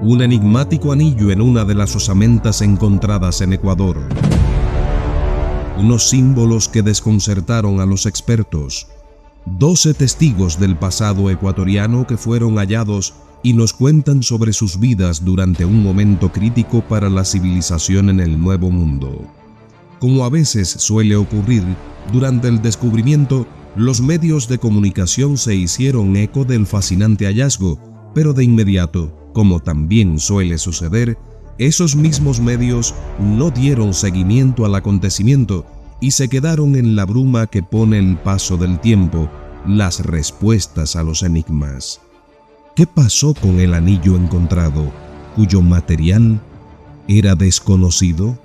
un enigmático anillo en una de las osamentas encontradas en Ecuador. Unos símbolos que desconcertaron a los expertos. 12 testigos del pasado ecuatoriano que fueron hallados y nos cuentan sobre sus vidas durante un momento crítico para la civilización en el Nuevo Mundo. Como a veces suele ocurrir, durante el descubrimiento, los medios de comunicación se hicieron eco del fascinante hallazgo, pero de inmediato, como también suele suceder, esos mismos medios no dieron seguimiento al acontecimiento y se quedaron en la bruma que pone el paso del tiempo, las respuestas a los enigmas. ¿Qué pasó con el anillo encontrado, cuyo material era desconocido?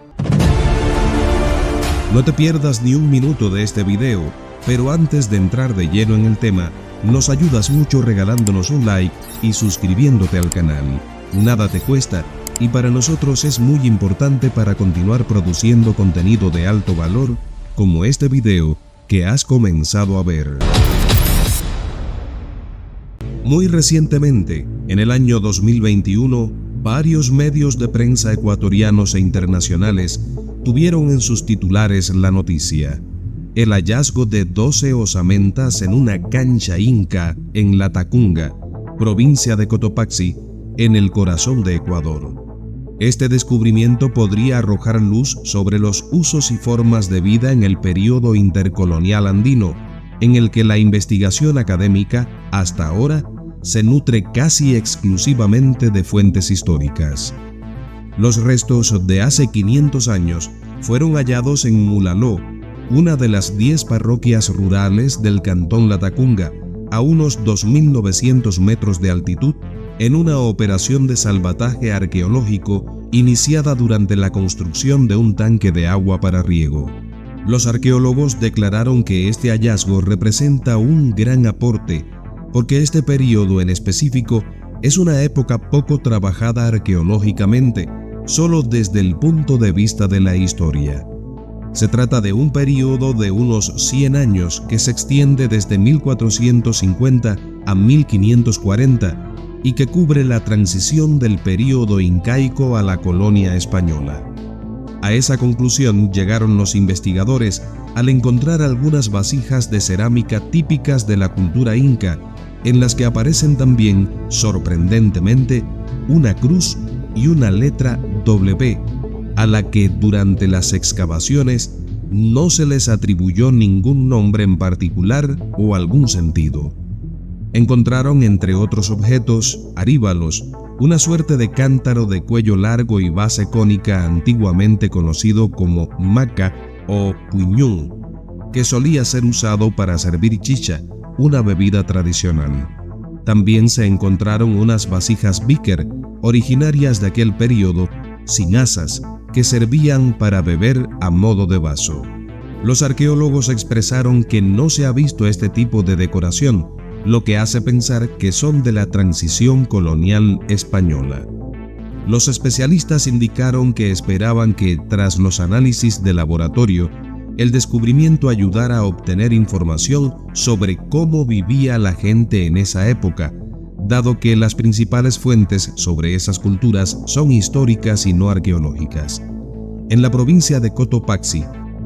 No te pierdas ni un minuto de este video, pero antes de entrar de lleno en el tema, nos ayudas mucho regalándonos un like y suscribiéndote al canal. Nada te cuesta y para nosotros es muy importante para continuar produciendo contenido de alto valor como este video que has comenzado a ver. Muy recientemente, en el año 2021, varios medios de prensa ecuatorianos e internacionales tuvieron en sus titulares la noticia: el hallazgo de 12 osamentas en una cancha inca en Latacunga, provincia de Cotopaxi, en el corazón de Ecuador. Este descubrimiento podría arrojar luz sobre los usos y formas de vida en el período intercolonial andino, en el que la investigación académica, hasta ahora, se nutre casi exclusivamente de fuentes históricas. Los restos de hace 500 años fueron hallados en Mulaló, una de las 10 parroquias rurales del cantón Latacunga, a unos 2.900 metros de altitud, en una operación de salvataje arqueológico iniciada durante la construcción de un tanque de agua para riego. Los arqueólogos declararon que este hallazgo representa un gran aporte, porque este periodo en específico es una época poco trabajada arqueológicamente, solo desde el punto de vista de la historia. Se trata de un periodo de unos 100 años que se extiende desde 1450 a 1540 y que cubre la transición del período incaico a la colonia española. A esa conclusión llegaron los investigadores al encontrar algunas vasijas de cerámica típicas de la cultura inca, en las que aparecen también, sorprendentemente, una cruz y una letra W, a la que durante las excavaciones no se les atribuyó ningún nombre en particular o algún sentido. Encontraron, entre otros objetos, aríbalos, una suerte de cántaro de cuello largo y base cónica antiguamente conocido como maca o puñún, que solía ser usado para servir chicha, una bebida tradicional. También se encontraron unas vasijas bíquer, originarias de aquel periodo, sin asas, que servían para beber a modo de vaso. Los arqueólogos expresaron que no se ha visto este tipo de decoración, lo que hace pensar que son de la transición colonial española. Los especialistas indicaron que esperaban que, tras los análisis de laboratorio, el descubrimiento ayudara a obtener información sobre cómo vivía la gente en esa época, dado que las principales fuentes sobre esas culturas son históricas y no arqueológicas. En la provincia de Cotopaxi,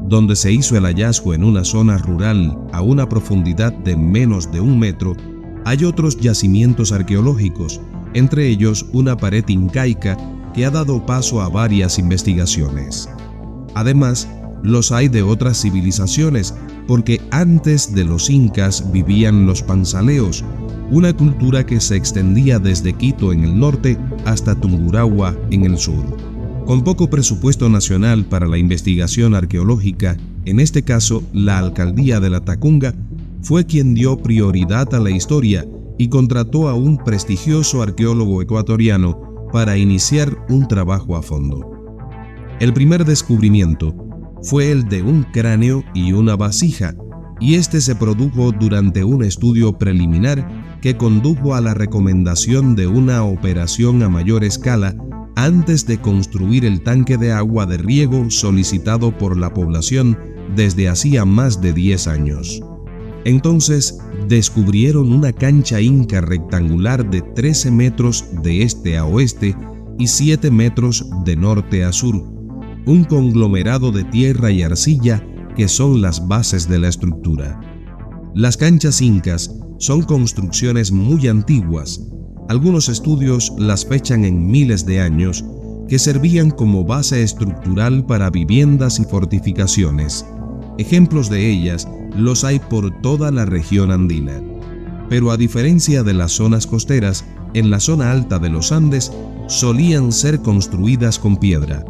donde se hizo el hallazgo en una zona rural a una profundidad de menos de 1 metro, hay otros yacimientos arqueológicos, entre ellos una pared incaica que ha dado paso a varias investigaciones. Además, los hay de otras civilizaciones, porque antes de los incas vivían los panzaleos, una cultura que se extendía desde Quito en el norte hasta Tungurahua en el sur. Con poco presupuesto nacional para la investigación arqueológica, en este caso la alcaldía de Latacunga fue quien dio prioridad a la historia y contrató a un prestigioso arqueólogo ecuatoriano para iniciar un trabajo a fondo. El primer descubrimiento fue el de un cráneo y una vasija, y este se produjo durante un estudio preliminar que condujo a la recomendación de una operación a mayor escala antes de construir el tanque de agua de riego solicitado por la población desde hacía más de 10 años. Entonces descubrieron una cancha inca rectangular de 13 metros de este a oeste y 7 metros de norte a sur, un conglomerado de tierra y arcilla que son las bases de la estructura. Las canchas incas son construcciones muy antiguas. Algunos estudios las fechan en miles de años, que servían como base estructural para viviendas y fortificaciones. Ejemplos de ellas los hay por toda la región andina. Pero a diferencia de las zonas costeras, en la zona alta de los Andes solían ser construidas con piedra.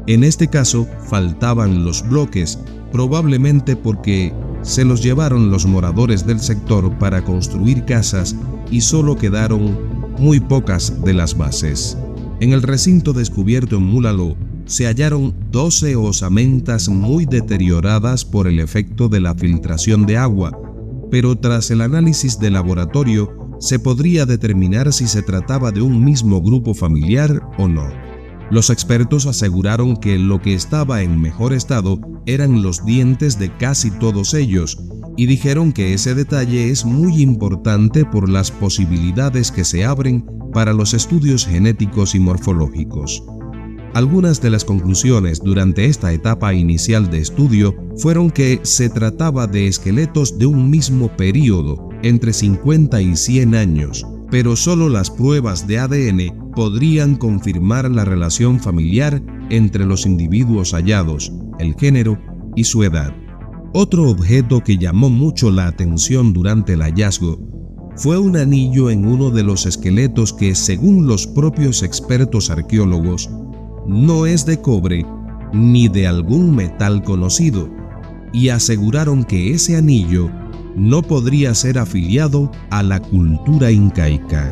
En este caso faltaban los bloques, probablemente porque se los llevaron los moradores del sector para construir casas y solo quedaron muy pocas de las bases. En el recinto descubierto en Múlalo se hallaron 12 osamentas muy deterioradas por el efecto de la filtración de agua, pero tras el análisis de laboratorio se podría determinar si se trataba de un mismo grupo familiar o no. Los expertos aseguraron que lo que estaba en mejor estado eran los dientes de casi todos ellos y dijeron que ese detalle es muy importante por las posibilidades que se abren para los estudios genéticos y morfológicos. Algunas de las conclusiones durante esta etapa inicial de estudio fueron que se trataba de esqueletos de un mismo período, entre 50 y 100 años, pero solo las pruebas de ADN podrían confirmar la relación familiar entre los individuos hallados, el género y su edad. Otro objeto que llamó mucho la atención durante el hallazgo fue un anillo en uno de los esqueletos que, según los propios expertos arqueólogos, no es de cobre ni de algún metal conocido, y aseguraron que ese anillo no podría ser afiliado a la cultura incaica.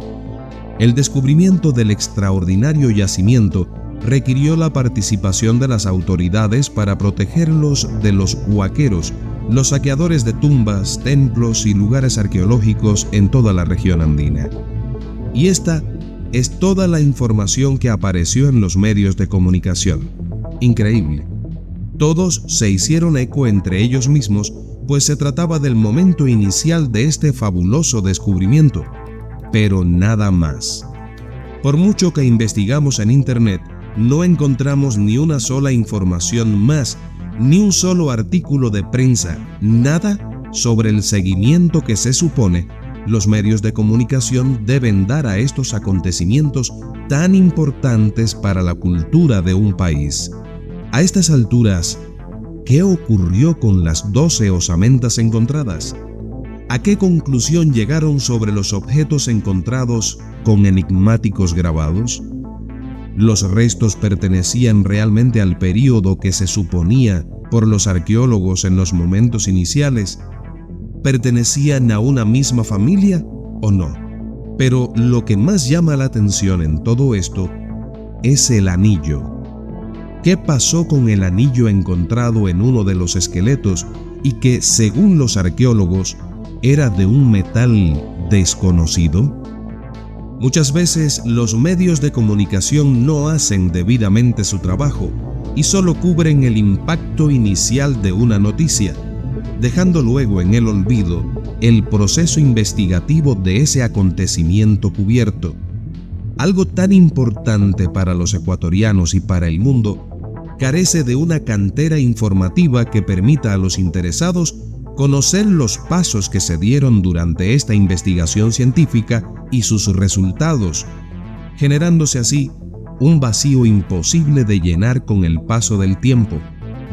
El descubrimiento del extraordinario yacimiento requirió la participación de las autoridades para protegerlos de los huaqueros, los saqueadores de tumbas, templos y lugares arqueológicos en toda la región andina. Y esta es toda la información que apareció en los medios de comunicación. Increíble. Todos se hicieron eco entre ellos mismos, pues se trataba del momento inicial de este fabuloso descubrimiento, pero nada más. Por mucho que investigamos en internet, no encontramos ni una sola información más, ni un solo artículo de prensa, nada sobre el seguimiento que se supone los medios de comunicación deben dar a estos acontecimientos tan importantes para la cultura de un país. A estas alturas, ¿qué ocurrió con las 12 osamentas encontradas? ¿A qué conclusión llegaron sobre los objetos encontrados con enigmáticos grabados? ¿Los restos pertenecían realmente al período que se suponía por los arqueólogos en los momentos iniciales? ¿Pertenecían a una misma familia o no? Pero lo que más llama la atención en todo esto es el anillo. ¿Qué pasó con el anillo encontrado en uno de los esqueletos y que, según los arqueólogos, era de un metal desconocido? Muchas veces los medios de comunicación no hacen debidamente su trabajo y solo cubren el impacto inicial de una noticia, dejando luego en el olvido el proceso investigativo de ese acontecimiento cubierto. Algo tan importante para los ecuatorianos y para el mundo carece de una cantera informativa que permita a los interesados conocer los pasos que se dieron durante esta investigación científica y sus resultados, generándose así un vacío imposible de llenar con el paso del tiempo,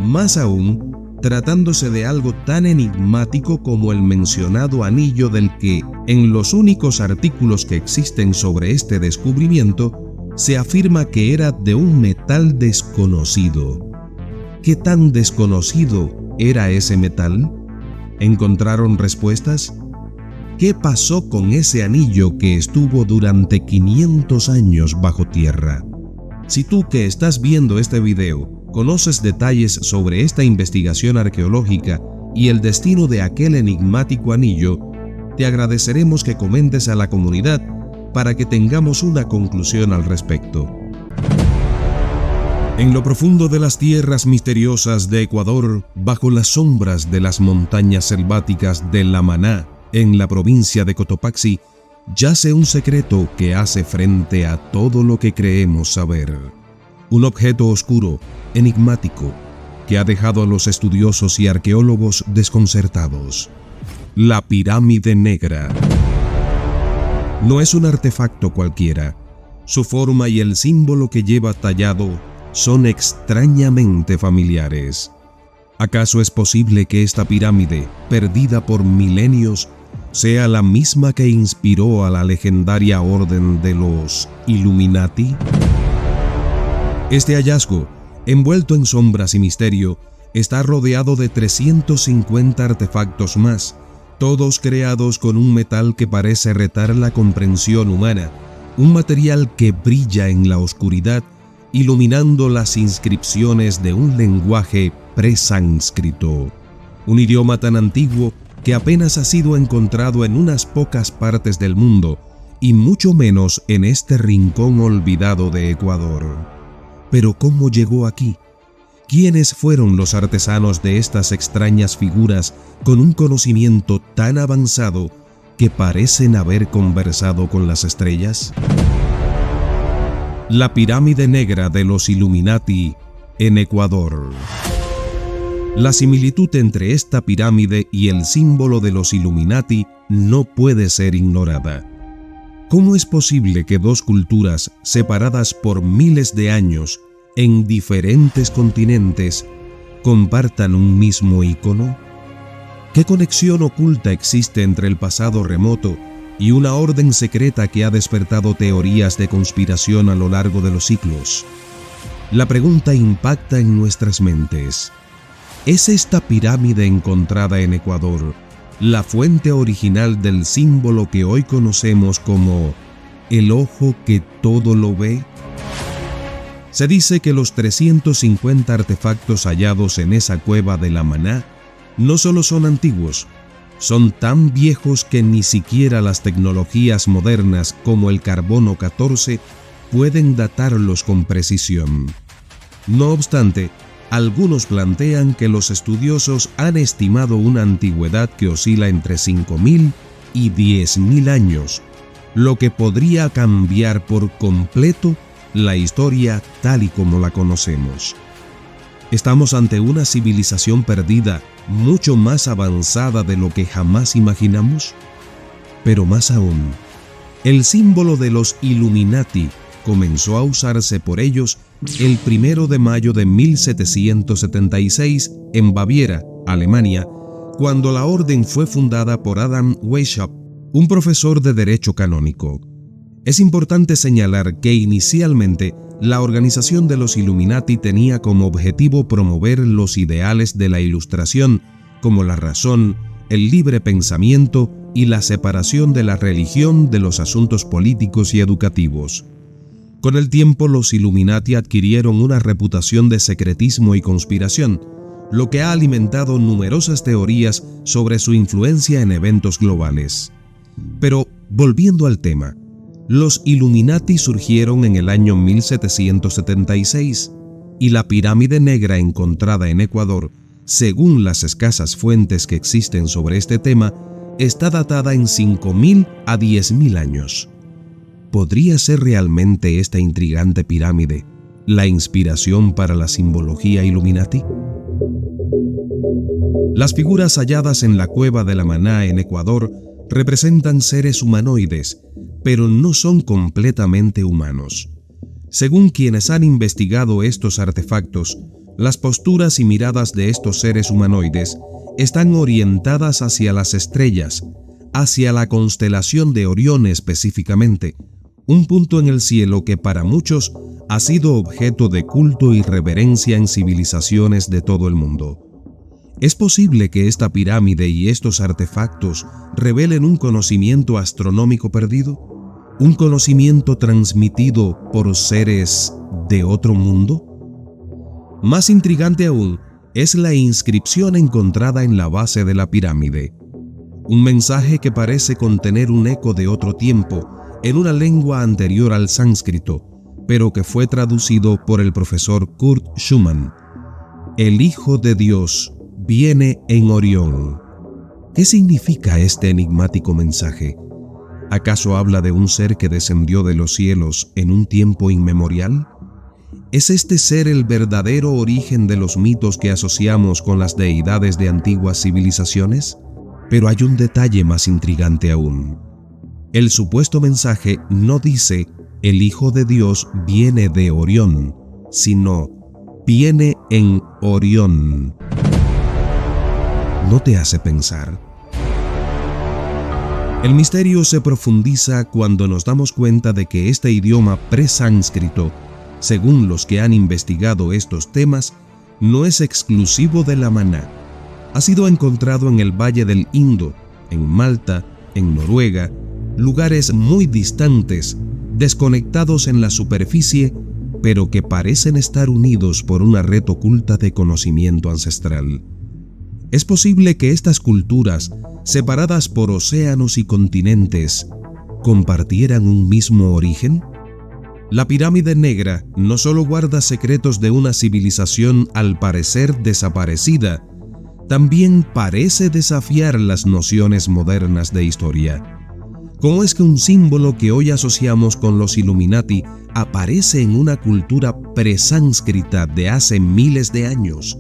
más aún tratándose de algo tan enigmático como el mencionado anillo del que, en los únicos artículos que existen sobre este descubrimiento, se afirma que era de un metal desconocido. ¿Qué tan desconocido era ese metal? ¿Encontraron respuestas? ¿Qué pasó con ese anillo que estuvo durante 500 años bajo tierra? Si tú que estás viendo este video conoces detalles sobre esta investigación arqueológica y el destino de aquel enigmático anillo, te agradeceremos que comentes a la comunidad para que tengamos una conclusión al respecto. En lo profundo de las tierras misteriosas de Ecuador, bajo las sombras de las montañas selváticas de La Maná, en la provincia de Cotopaxi, yace un secreto que hace frente a todo lo que creemos saber. Un objeto oscuro, enigmático, que ha dejado a los estudiosos y arqueólogos desconcertados. La pirámide negra. No es un artefacto cualquiera. Su forma y el símbolo que lleva tallado son extrañamente familiares. ¿Acaso es posible que esta pirámide, perdida por milenios, sea la misma que inspiró a la legendaria orden de los Illuminati? Este hallazgo, envuelto en sombras y misterio, está rodeado de 350 artefactos más, todos creados con un metal que parece retar la comprensión humana, un material que brilla en la oscuridad, iluminando las inscripciones de un lenguaje presánscrito, un idioma tan antiguo que apenas ha sido encontrado en unas pocas partes del mundo, y mucho menos en este rincón olvidado de Ecuador. Pero ¿cómo llegó aquí? ¿Quiénes fueron los artesanos de estas extrañas figuras con un conocimiento tan avanzado que parecen haber conversado con las estrellas? La pirámide negra de los Illuminati en Ecuador. La similitud entre esta pirámide y el símbolo de los Illuminati no puede ser ignorada. ¿Cómo es posible que dos culturas separadas por miles de años en diferentes continentes compartan un mismo icono? ¿Qué conexión oculta existe entre el pasado remoto y una orden secreta que ha despertado teorías de conspiración a lo largo de los siglos? La pregunta impacta en nuestras mentes. ¿Es esta pirámide encontrada en Ecuador la fuente original del símbolo que hoy conocemos como el ojo que todo lo ve? Se dice que los 350 artefactos hallados en esa cueva de La Maná no solo son antiguos, son tan viejos que ni siquiera las tecnologías modernas como el carbono 14 pueden datarlos con precisión. No obstante, algunos plantean que los estudiosos han estimado una antigüedad que oscila entre 5.000 y 10.000 años, lo que podría cambiar por completo la historia tal y como la conocemos. Estamos ante una civilización perdida, mucho más avanzada de lo que jamás imaginamos. Pero más aún, el símbolo de los Illuminati comenzó a usarse por ellos el 1 de mayo de 1776 en Baviera, Alemania, cuando la orden fue fundada por Adam Weishaupt, un profesor de Derecho Canónico. Es importante señalar que inicialmente la organización de los Illuminati tenía como objetivo promover los ideales de la Ilustración, como la razón, el libre pensamiento y la separación de la religión de los asuntos políticos y educativos. Con el tiempo, los Illuminati adquirieron una reputación de secretismo y conspiración, lo que ha alimentado numerosas teorías sobre su influencia en eventos globales. Pero, volviendo al tema, los Illuminati surgieron en el año 1776 y la pirámide negra encontrada en Ecuador, según las escasas fuentes que existen sobre este tema, está datada en 5.000 a 10.000 años. ¿Podría ser realmente esta intrigante pirámide la inspiración para la simbología Illuminati? Las figuras halladas en la cueva de La Maná en Ecuador representan seres humanoides, pero no son completamente humanos. Según quienes han investigado estos artefactos, las posturas y miradas de estos seres humanoides están orientadas hacia las estrellas, hacia la constelación de Orión específicamente, un punto en el cielo que para muchos ha sido objeto de culto y reverencia en civilizaciones de todo el mundo. ¿Es posible que esta pirámide y estos artefactos revelen un conocimiento astronómico perdido? ¿Un conocimiento transmitido por seres de otro mundo? Más intrigante aún es la inscripción encontrada en la base de la pirámide. Un mensaje que parece contener un eco de otro tiempo, en una lengua anterior al sánscrito, pero que fue traducido por el profesor Kurt Schumann. El Hijo de Dios viene en Orión. ¿Qué significa este enigmático mensaje? ¿Acaso habla de un ser que descendió de los cielos en un tiempo inmemorial? ¿Es este ser el verdadero origen de los mitos que asociamos con las deidades de antiguas civilizaciones? Pero hay un detalle más intrigante aún. El supuesto mensaje no dice el Hijo de Dios viene de Orión, sino viene en Orión. ¿No te hace pensar? El misterio se profundiza cuando nos damos cuenta de que este idioma presánscrito, según los que han investigado estos temas, no es exclusivo de la Maná. Ha sido encontrado en el Valle del Indo, en Malta, en Noruega, lugares muy distantes, desconectados en la superficie, pero que parecen estar unidos por una red oculta de conocimiento ancestral. ¿Es posible que estas culturas, separadas por océanos y continentes, compartieran un mismo origen? La pirámide negra no solo guarda secretos de una civilización al parecer desaparecida, también parece desafiar las nociones modernas de historia. ¿Cómo es que un símbolo que hoy asociamos con los Illuminati aparece en una cultura presánscrita de hace miles de años?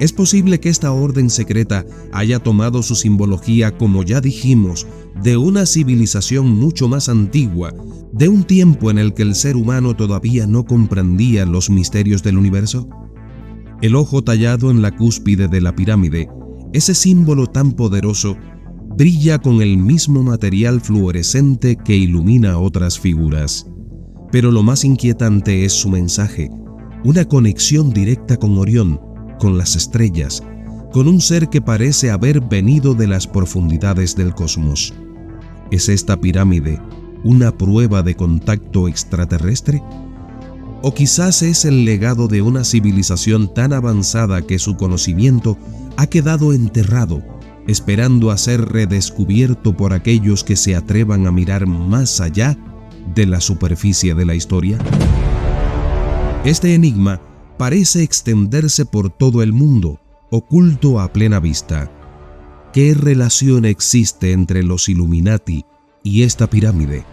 ¿Es posible que esta orden secreta haya tomado su simbología, como ya dijimos, de una civilización mucho más antigua, de un tiempo en el que el ser humano todavía no comprendía los misterios del universo? El ojo tallado en la cúspide de la pirámide, ese símbolo tan poderoso, brilla con el mismo material fluorescente que ilumina otras figuras. Pero lo más inquietante es su mensaje, una conexión directa con Orión, con las estrellas, con un ser que parece haber venido de las profundidades del cosmos. ¿Es esta pirámide una prueba de contacto extraterrestre? ¿O quizás es el legado de una civilización tan avanzada que su conocimiento ha quedado enterrado, esperando a ser redescubierto por aquellos que se atrevan a mirar más allá de la superficie de la historia? Este enigma parece extenderse por todo el mundo, oculto a plena vista. ¿Qué relación existe entre los Illuminati y esta pirámide?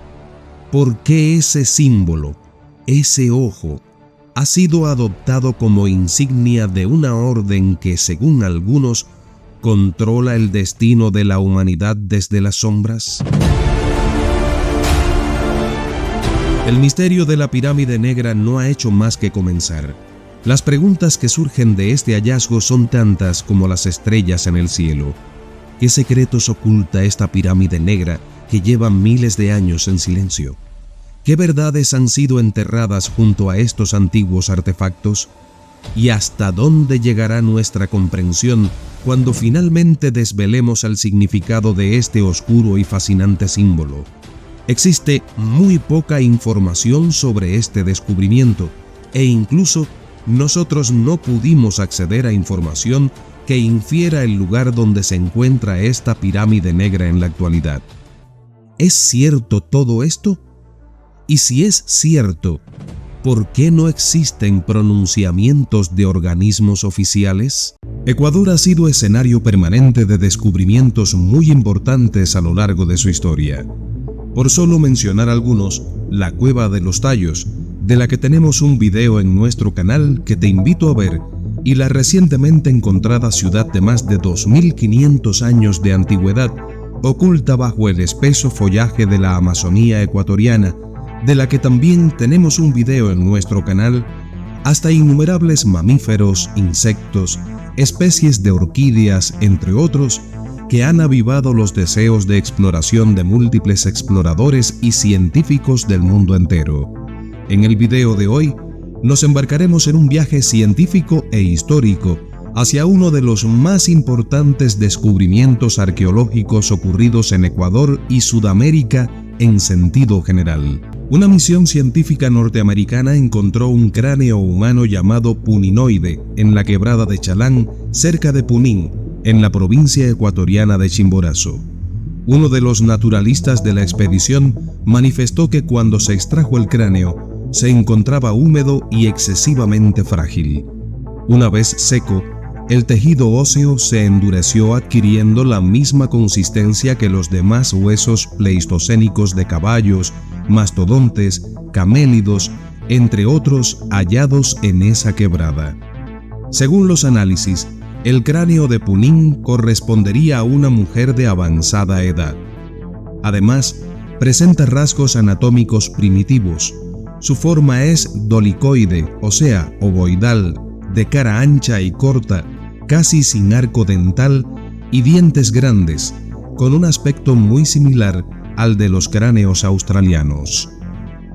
¿Por qué ese símbolo, ese ojo, ha sido adoptado como insignia de una orden que, según algunos, controla el destino de la humanidad desde las sombras? El misterio de la pirámide negra no ha hecho más que comenzar. Las preguntas que surgen de este hallazgo son tantas como las estrellas en el cielo. ¿Qué secretos oculta esta pirámide negra que lleva miles de años en silencio? ¿Qué verdades han sido enterradas junto a estos antiguos artefactos? ¿Y hasta dónde llegará nuestra comprensión cuando finalmente desvelemos el significado de este oscuro y fascinante símbolo? Existe muy poca información sobre este descubrimiento, e incluso nosotros no pudimos acceder a información que infiera el lugar donde se encuentra esta pirámide negra en la actualidad. ¿Es cierto todo esto? Y si es cierto, ¿por qué no existen pronunciamientos de organismos oficiales? Ecuador ha sido escenario permanente de descubrimientos muy importantes a lo largo de su historia. Por solo mencionar algunos, la Cueva de los Tallos, de la que tenemos un video en nuestro canal que te invito a ver, y la recientemente encontrada ciudad de más de 2500 años de antigüedad, oculta bajo el espeso follaje de la Amazonía ecuatoriana, de la que también tenemos un video en nuestro canal, hasta innumerables mamíferos, insectos, especies de orquídeas, entre otros, que han avivado los deseos de exploración de múltiples exploradores y científicos del mundo entero. En el video de hoy, nos embarcaremos en un viaje científico e histórico hacia uno de los más importantes descubrimientos arqueológicos ocurridos en Ecuador y Sudamérica en sentido general. Una misión científica norteamericana encontró un cráneo humano llamado puninoide en la quebrada de Chalán, cerca de Punín, en la provincia ecuatoriana de Chimborazo. Uno de los naturalistas de la expedición manifestó que cuando se extrajo el cráneo, se encontraba húmedo y excesivamente frágil. Una vez seco, el tejido óseo se endureció adquiriendo la misma consistencia que los demás huesos pleistocénicos de caballos, mastodontes, camélidos, entre otros hallados en esa quebrada. Según los análisis, el cráneo de Punin correspondería a una mujer de avanzada edad. Además, presenta rasgos anatómicos primitivos. Su forma es dolicoide, o sea, ovoidal, de cara ancha y corta, casi sin arco dental y dientes grandes, con un aspecto muy similar al de los cráneos australianos.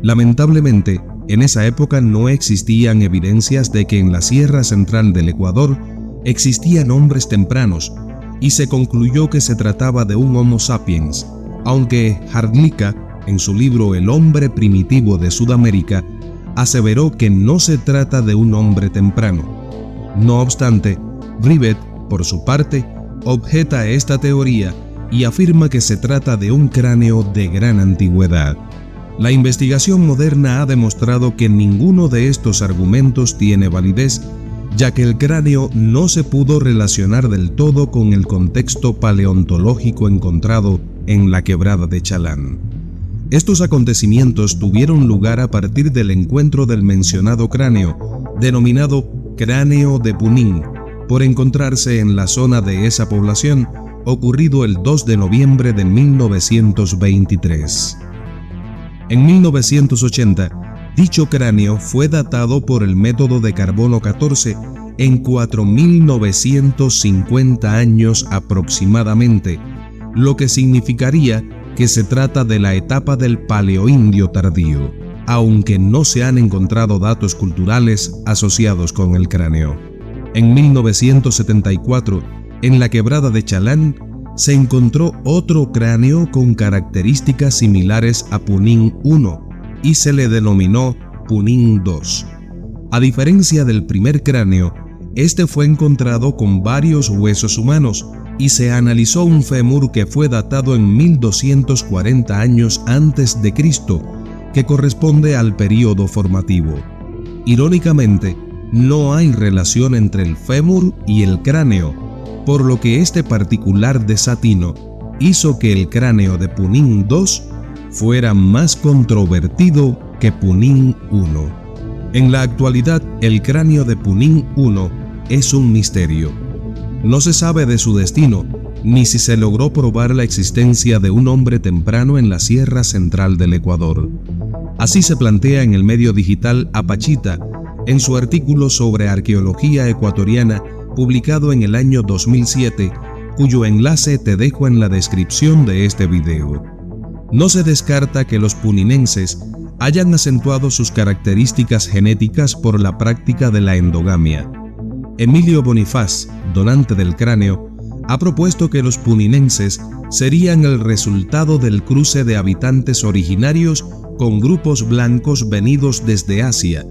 Lamentablemente, en esa época no existían evidencias de que en la Sierra Central del Ecuador existían hombres tempranos y se concluyó que se trataba de un Homo sapiens, aunque Hrdlicka, en su libro El hombre primitivo de Sudamérica, aseveró que no se trata de un hombre temprano. No obstante, Rivet, por su parte, objeta esta teoría y afirma que se trata de un cráneo de gran antigüedad. La investigación moderna ha demostrado que ninguno de estos argumentos tiene validez, ya que el cráneo no se pudo relacionar del todo con el contexto paleontológico encontrado en la quebrada de Chalán. Estos acontecimientos tuvieron lugar a partir del encuentro del mencionado cráneo, denominado Cráneo de Punin, por encontrarse en la zona de esa población, ocurrido el 2 de noviembre de 1923. En 1980, dicho cráneo fue datado por el método de carbono 14 en 4.950 años aproximadamente, lo que significaría que se trata de la etapa del Paleoindio tardío, aunque no se han encontrado datos culturales asociados con el cráneo. En 1974, en la quebrada de Chalán, se encontró otro cráneo con características similares a Punin I y se le denominó Punin II. A diferencia del primer cráneo, este fue encontrado con varios huesos humanos y se analizó un fémur que fue datado en 1240 años antes de Cristo, que corresponde al período formativo. Irónicamente, no hay relación entre el fémur y el cráneo, por lo que este particular desatino hizo que el cráneo de Punin II fuera más controvertido que Punin I. En la actualidad, el cráneo de Punin I es un misterio. No se sabe de su destino, ni si se logró probar la existencia de un hombre temprano en la Sierra Central del Ecuador. Así se plantea en el medio digital Apachita, en su artículo sobre arqueología ecuatoriana, publicado en el año 2007, cuyo enlace te dejo en la descripción de este video. No se descarta que los puninenses hayan acentuado sus características genéticas por la práctica de la endogamia. Emilio Bonifaz, donante del cráneo, ha propuesto que los puninenses serían el resultado del cruce de habitantes originarios con grupos blancos venidos desde Asia,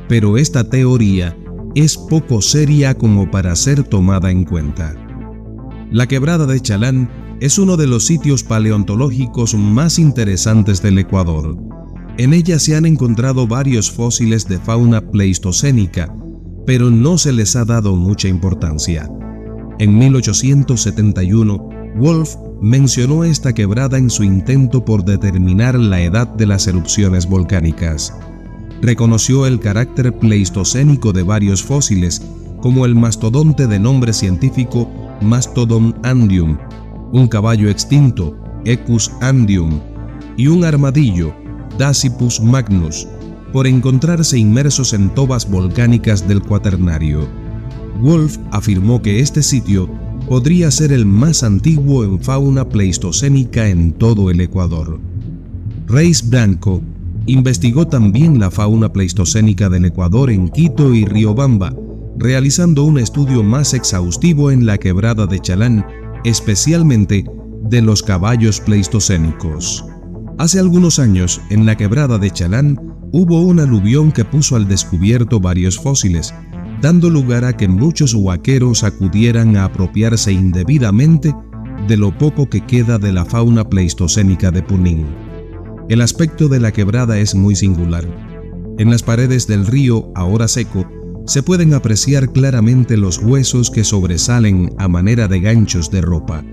pero esta teoría es poco seria como para ser tomada en cuenta. La quebrada de Chalán es uno de los sitios paleontológicos más interesantes del Ecuador. En ella se han encontrado varios fósiles de fauna pleistocénica, pero no se les ha dado mucha importancia. En 1871, Wolf mencionó esta quebrada en su intento por determinar la edad de las erupciones volcánicas. Reconoció el carácter pleistocénico de varios fósiles, como el mastodonte de nombre científico Mastodon andium, un caballo extinto, Equus andium, y un armadillo, Dasypus magnus, por encontrarse inmersos en tobas volcánicas del Cuaternario. Wolf afirmó que este sitio podría ser el más antiguo en fauna pleistocénica en todo el Ecuador. Reis Blanco investigó también la fauna pleistocénica del Ecuador en Quito y Riobamba, realizando un estudio más exhaustivo en la quebrada de Chalán, especialmente de los caballos pleistocénicos. Hace algunos años, en la quebrada de Chalán, hubo un aluvión que puso al descubierto varios fósiles, dando lugar a que muchos huaqueros acudieran a apropiarse indebidamente de lo poco que queda de la fauna pleistocénica de Punin. El aspecto de la quebrada es muy singular. En las paredes del río, ahora seco, se pueden apreciar claramente los huesos que sobresalen a manera de ganchos de ropa,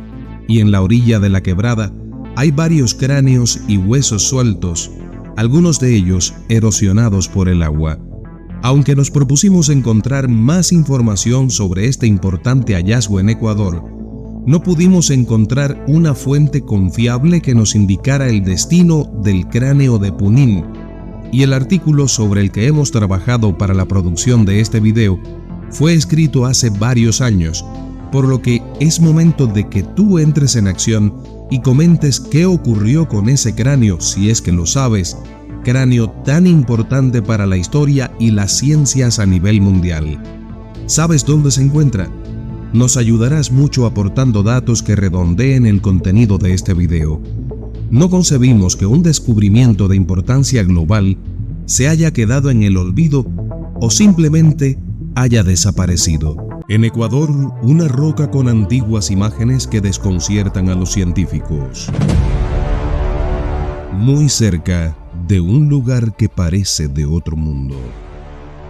y en la orilla de la quebrada hay varios cráneos y huesos sueltos, algunos de ellos erosionados por el agua. Aunque nos propusimos encontrar más información sobre este importante hallazgo en Ecuador, no pudimos encontrar una fuente confiable que nos indicara el destino del cráneo de Punín, y el artículo sobre el que hemos trabajado para la producción de este video fue escrito hace varios años, por lo que es momento de que tú entres en acción y comentes qué ocurrió con ese cráneo, si es que lo sabes, cráneo tan importante para la historia y las ciencias a nivel mundial. ¿Sabes dónde se encuentra? Nos ayudarás mucho aportando datos que redondeen el contenido de este video. No concebimos que un descubrimiento de importancia global se haya quedado en el olvido o simplemente haya desaparecido. En Ecuador, una roca con antiguas imágenes que desconciertan a los científicos. Muy cerca de un lugar que parece de otro mundo.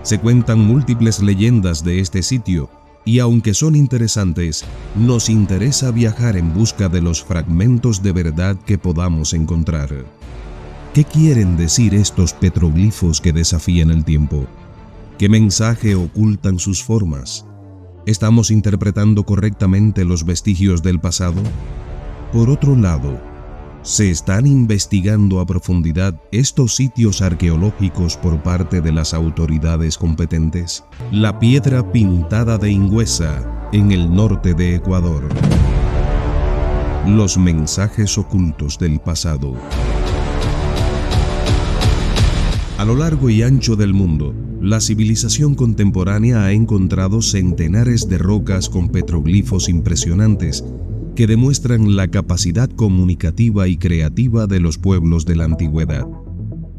Se cuentan múltiples leyendas de este sitio, y aunque son interesantes, nos interesa viajar en busca de los fragmentos de verdad que podamos encontrar. ¿Qué quieren decir estos petroglifos que desafían el tiempo? ¿Qué mensaje ocultan sus formas? ¿Estamos interpretando correctamente los vestigios del pasado? Por otro lado, ¿se están investigando a profundidad estos sitios arqueológicos por parte de las autoridades competentes? La piedra pintada de Ingüesa, en el norte de Ecuador. Los mensajes ocultos del pasado. A lo largo y ancho del mundo, la civilización contemporánea ha encontrado centenares de rocas con petroglifos impresionantes que demuestran la capacidad comunicativa y creativa de los pueblos de la antigüedad.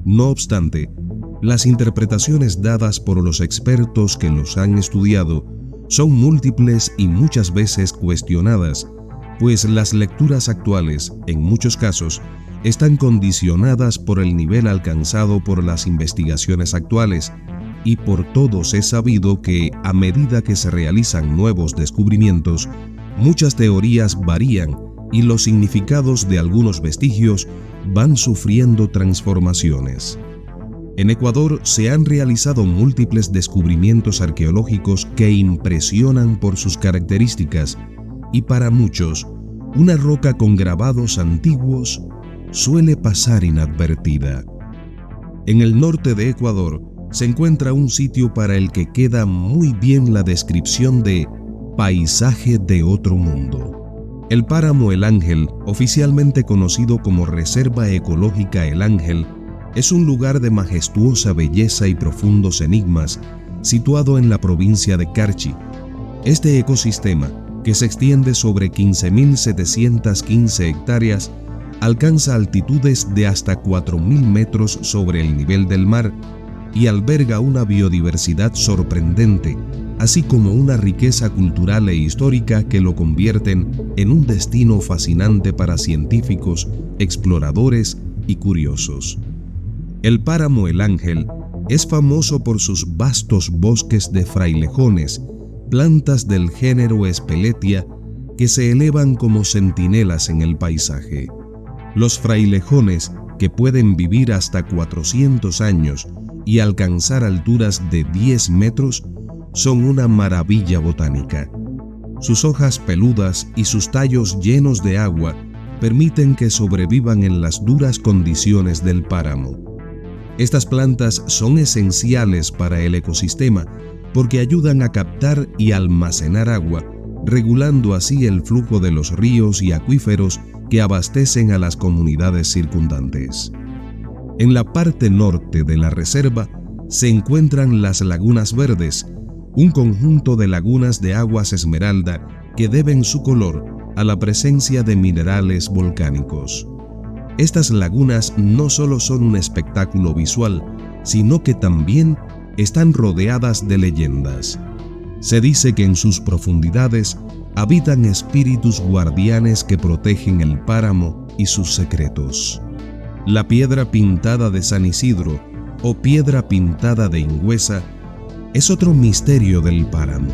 No obstante, las interpretaciones dadas por los expertos que los han estudiado son múltiples y muchas veces cuestionadas, pues las lecturas actuales, en muchos casos, están condicionadas por el nivel alcanzado por las investigaciones actuales, y por todos es sabido que, a medida que se realizan nuevos descubrimientos, muchas teorías varían y los significados de algunos vestigios van sufriendo transformaciones. En Ecuador se han realizado múltiples descubrimientos arqueológicos que impresionan por sus características, y para muchos, una roca con grabados antiguos suele pasar inadvertida. En el norte de Ecuador se encuentra un sitio para el que queda muy bien la descripción de paisaje de otro mundo. El páramo El Ángel, oficialmente conocido como Reserva Ecológica El Ángel, es un lugar de majestuosa belleza y profundos enigmas, situado en la provincia de Carchi. Este ecosistema, que se extiende sobre 15.715 hectáreas, alcanza altitudes de hasta 4.000 metros sobre el nivel del mar y alberga una biodiversidad sorprendente, así como una riqueza cultural e histórica que lo convierten en un destino fascinante para científicos, exploradores y curiosos. El páramo El Ángel es famoso por sus vastos bosques de frailejones, plantas del género Espeletia que se elevan como centinelas en el paisaje. Los frailejones, que pueden vivir hasta 400 años y alcanzar alturas de 10 metros, son una maravilla botánica. Sus hojas peludas y sus tallos llenos de agua permiten que sobrevivan en las duras condiciones del páramo. Estas plantas son esenciales para el ecosistema porque ayudan a captar y almacenar agua, regulando así el flujo de los ríos y acuíferos que abastecen a las comunidades circundantes. En la parte norte de la reserva se encuentran las Lagunas Verdes, un conjunto de lagunas de aguas esmeralda que deben su color a la presencia de minerales volcánicos. Estas lagunas no solo son un espectáculo visual, sino que también están rodeadas de leyendas. Se dice que en sus profundidades habitan espíritus guardianes que protegen el páramo y sus secretos. La piedra pintada de San Isidro, o piedra pintada de Ingüesa es otro misterio del páramo.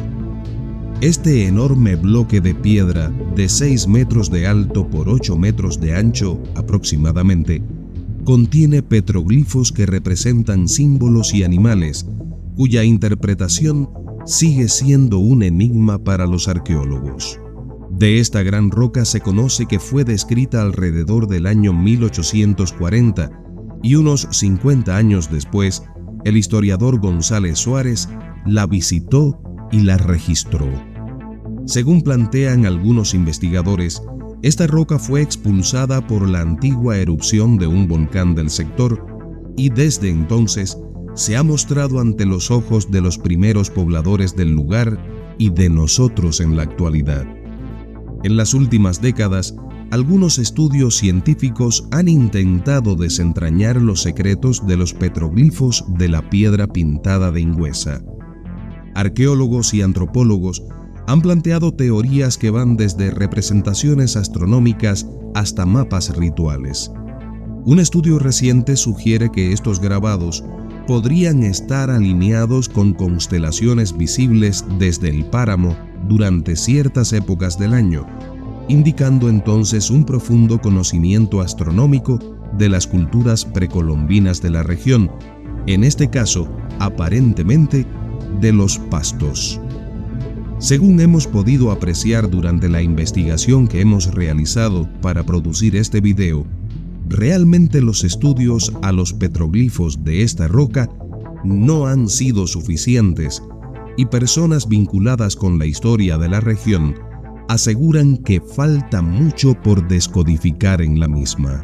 Este enorme bloque de piedra de 6 metros de alto por 8 metros de ancho aproximadamente, contiene petroglifos que representan símbolos y animales, cuya interpretación sigue siendo un enigma para los arqueólogos. De esta gran roca se conoce que fue descrita alrededor del año 1840 y unos 50 años después, el historiador González Suárez la visitó y la registró. Según plantean algunos investigadores, esta roca fue expulsada por la antigua erupción de un volcán del sector y desde entonces se ha mostrado ante los ojos de los primeros pobladores del lugar y de nosotros en la actualidad. En las últimas décadas, algunos estudios científicos han intentado desentrañar los secretos de los petroglifos de la piedra pintada de Ingüesa. Arqueólogos y antropólogos han planteado teorías que van desde representaciones astronómicas hasta mapas rituales. Un estudio reciente sugiere que estos grabados podrían estar alineados con constelaciones visibles desde el páramo durante ciertas épocas del año, indicando entonces un profundo conocimiento astronómico de las culturas precolombinas de la región, en este caso, aparentemente, de los pastos. Según hemos podido apreciar durante la investigación que hemos realizado para producir este video, realmente los estudios a los petroglifos de esta roca no han sido suficientes y personas vinculadas con la historia de la región aseguran que falta mucho por descodificar en la misma.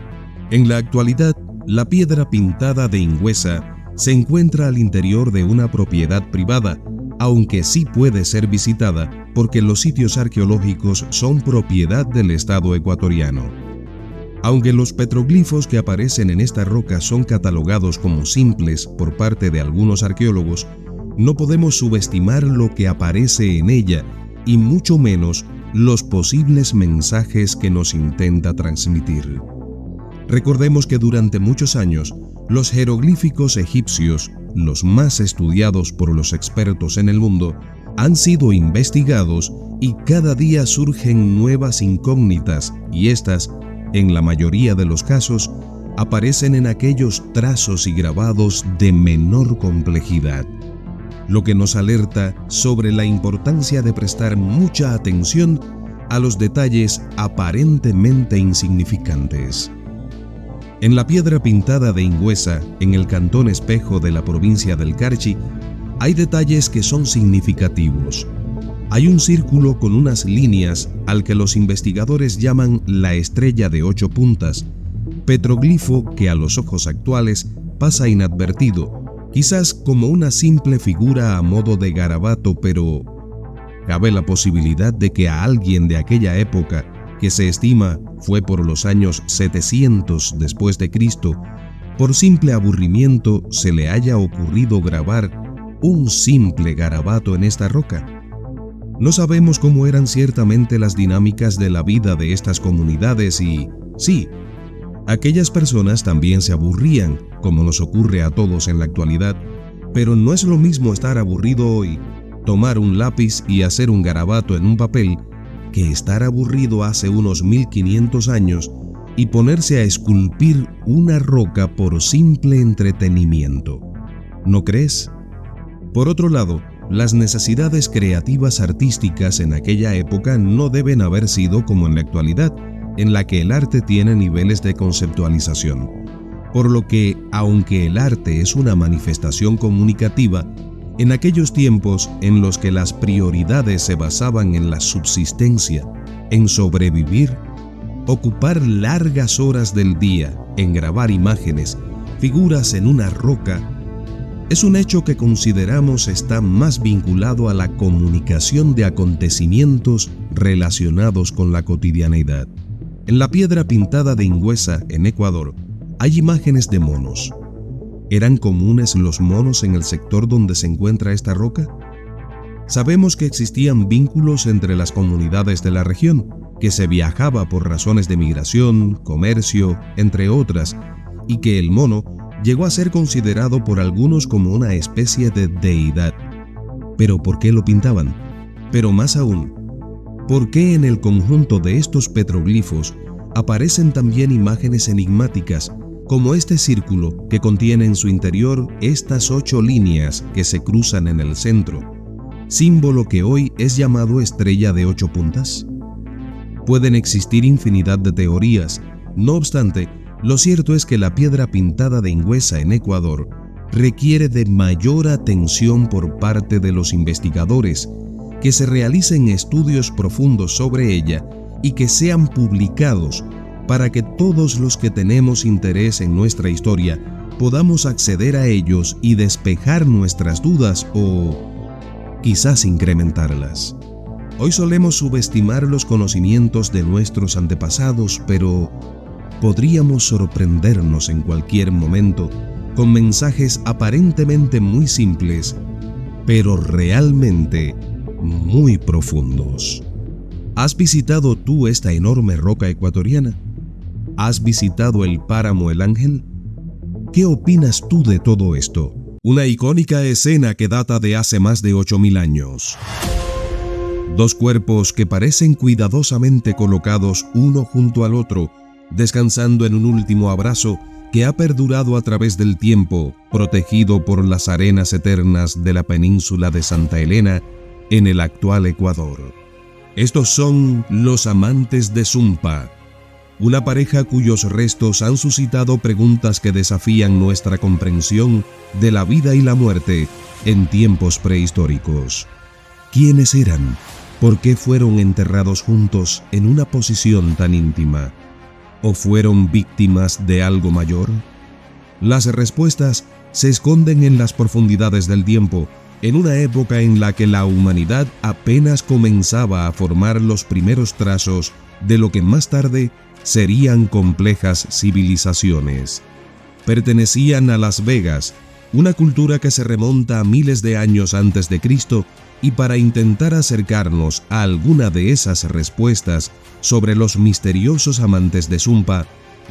En la actualidad, la piedra pintada de Ingüesa se encuentra al interior de una propiedad privada, aunque sí puede ser visitada porque los sitios arqueológicos son propiedad del Estado ecuatoriano. Aunque los petroglifos que aparecen en esta roca son catalogados como simples por parte de algunos arqueólogos, no podemos subestimar lo que aparece en ella y mucho menos los posibles mensajes que nos intenta transmitir. Recordemos que durante muchos años, los jeroglíficos egipcios, los más estudiados por los expertos en el mundo, han sido investigados y cada día surgen nuevas incógnitas y estas, en la mayoría de los casos, aparecen en aquellos trazos y grabados de menor complejidad, lo que nos alerta sobre la importancia de prestar mucha atención a los detalles aparentemente insignificantes. En la piedra pintada de Ingüesa, en el cantón Espejo de la provincia del Carchi, hay detalles que son significativos. Hay un círculo con unas líneas al que los investigadores llaman la estrella de 8 puntas, petroglifo que a los ojos actuales pasa inadvertido, quizás como una simple figura a modo de garabato, pero cabe la posibilidad de que a alguien de aquella época, que se estima fue por los años 700 después de Cristo, por simple aburrimiento se le haya ocurrido grabar un simple garabato en esta roca. No sabemos cómo eran ciertamente las dinámicas de la vida de estas comunidades y, sí, aquellas personas también se aburrían, como nos ocurre a todos en la actualidad, pero no es lo mismo estar aburrido hoy, tomar un lápiz y hacer un garabato en un papel, que estar aburrido hace unos 1500 años y ponerse a esculpir una roca por simple entretenimiento. ¿No crees? Por otro lado, las necesidades creativas artísticas en aquella época no deben haber sido como en la actualidad, en la que el arte tiene niveles de conceptualización. Por lo que, aunque el arte es una manifestación comunicativa, en aquellos tiempos en los que las prioridades se basaban en la subsistencia, en sobrevivir, ocupar largas horas del día en grabar imágenes, figuras en una roca, es un hecho que consideramos está más vinculado a la comunicación de acontecimientos relacionados con la cotidianeidad. En la piedra pintada de Ingüesa, en Ecuador, hay imágenes de monos. ¿Eran comunes los monos en el sector donde se encuentra esta roca? Sabemos que existían vínculos entre las comunidades de la región, que se viajaba por razones de migración, comercio, entre otras, y que el mono llegó a ser considerado por algunos como una especie de deidad. ¿Pero por qué lo pintaban? Pero más aún, ¿por qué en el conjunto de estos petroglifos aparecen también imágenes enigmáticas, como este círculo que contiene en su interior estas 8 líneas que se cruzan en el centro, símbolo que hoy es llamado estrella de 8 puntas? Pueden existir infinidad de teorías, no obstante, lo cierto es que la piedra pintada de Ingüesa en Ecuador requiere de mayor atención por parte de los investigadores, que se realicen estudios profundos sobre ella y que sean publicados para que todos los que tenemos interés en nuestra historia podamos acceder a ellos y despejar nuestras dudas o quizás incrementarlas. Hoy solemos subestimar los conocimientos de nuestros antepasados, pero podríamos sorprendernos en cualquier momento con mensajes aparentemente muy simples, pero realmente muy profundos. ¿Has visitado tú esta enorme roca ecuatoriana? ¿Has visitado el páramo El Ángel? ¿Qué opinas tú de todo esto? Una icónica escena que data de hace más de 8.000 años. 2 cuerpos que parecen cuidadosamente colocados uno junto al otro, descansando en un último abrazo que ha perdurado a través del tiempo, protegido por las arenas eternas de la península de Santa Elena, en el actual Ecuador. Estos son los amantes de Sumpa, una pareja cuyos restos han suscitado preguntas que desafían nuestra comprensión de la vida y la muerte en tiempos prehistóricos. ¿Quiénes eran? ¿Por qué fueron enterrados juntos en una posición tan íntima? ¿O fueron víctimas de algo mayor? Las respuestas se esconden en las profundidades del tiempo, en una época en la que la humanidad apenas comenzaba a formar los primeros trazos de lo que más tarde serían complejas civilizaciones. Pertenecían a Las Vegas, una cultura que se remonta a miles de años antes de Cristo, y para intentar acercarnos a alguna de esas respuestas sobre los misteriosos amantes de Sumpa,